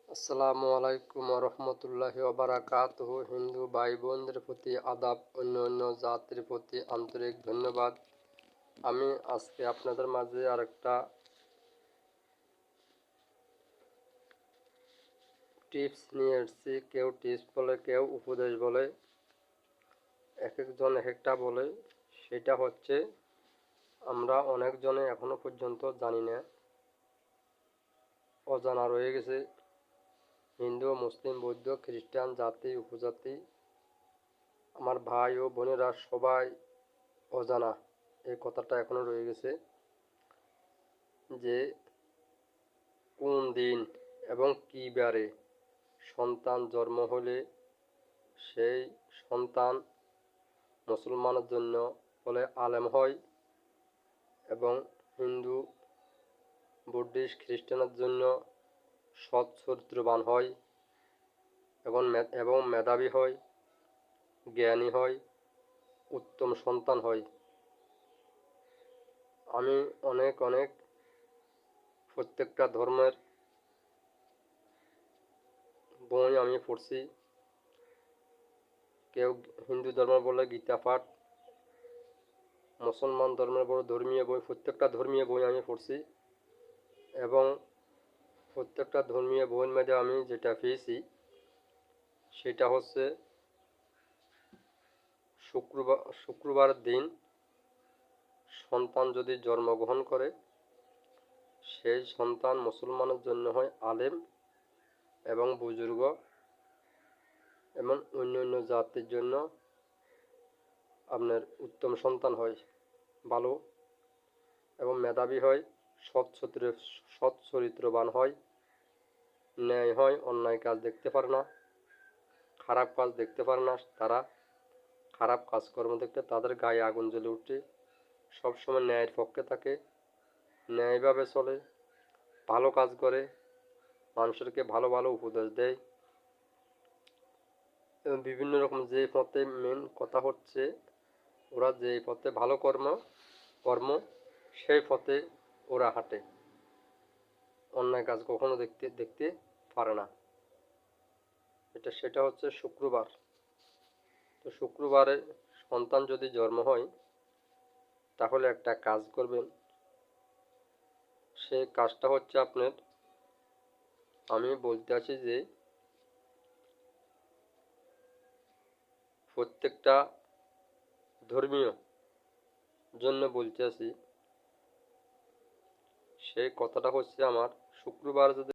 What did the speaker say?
আসসালামু আলাইকুম রহমতুল্লাহি ওবারাকাতুহু। হিন্দু ভাই বোনদের প্রতি আদাব, অন্য অন্য জাতির প্রতি আন্তরিক ধন্যবাদ। আমি আজকে আপনাদের মাঝে আরেকটা টিপস নিয়ে এসেছি। কেউ টিপস বলে, কেউ উপদেশ বলে, এক একজন এক একটা বলে। সেটা হচ্ছে, আমরা অনেকজনে এখনো পর্যন্ত জানি না, অজানা রয়ে গেছে। হিন্দু, মুসলিম, বৌদ্ধ, খ্রিস্টান, জাতি উপজাতি, আমার ভাই ও বোনেরা সবাই অজানা এই কথাটা এখনো রয়ে গেছে যে কোন দিন এবং কী বারে সন্তান জন্ম হলে সেই সন্তান মুসলমানের জন্য বলে আলেম হয়, এবং হিন্দু, বুদ্ধিস্ট, খ্রিস্টানের জন্য সৎ চরিত্রবান হয় এবং মেধাবী হয়, জ্ঞানী হয়, উত্তম সন্তান হয়। আমি অনেক অনেক প্রত্যেকটা ধর্মের বই আমি পড়ছি। কেউ হিন্দু ধর্ম বলে গীতা পাঠ, মুসলমান ধর্মের বড় ধর্মীয় বই, প্রত্যেকটা ধর্মীয় বই আমি পড়ছি, এবং প্রত্যেকটা ধর্মীয় বইয়ের মধ্যে আমি যেটা পেয়েছি সেটা হচ্ছে শুক্রবারের দিন সন্তান যদি জন্মগ্রহণ করে, সেই সন্তান মুসলমানের জন্য হয় আলেম এবং বুজুর্গ, এবং অন্য অন্য জাতির জন্য আপনার উত্তম সন্তান হয়, ভালো এবং মেধাবী হয়, সৎ চরিত্রবান হয়, ন্যায় হয়, অন্যায় কাজ দেখতে পারে না, খারাপ কাজ দেখতে পারে না। তারা খারাপ কাজকর্ম দেখতে তাদের গায়ে আগুন জ্বলে উঠে, সবসময় ন্যায়ের পক্ষে থাকে, ন্যায়ভাবে চলে, ভালো কাজ করে, মানুষকে ভালো ভালো উপদেশ দেয়, এবং বিভিন্ন রকম যে পথে, মেন কথা হচ্ছে ওরা যে পথে ভালো কর্ম সেই পথে ওরা হাঁটে, অন্যায় কাজ কখনো দেখতে পারে না। সেটা হচ্ছে শুক্রবার। তো শুক্রবারে সন্তান যদি জন্ম হয়, তাহলে একটা কাজ করবেন। সেই কাজটা হচ্ছে আপনার, আমি বলতে আছি যে প্রত্যেকটা ধর্মীয় জন্য বলতে আছি, সেই কথাটা হচ্ছে আমার শুক্রবার যদি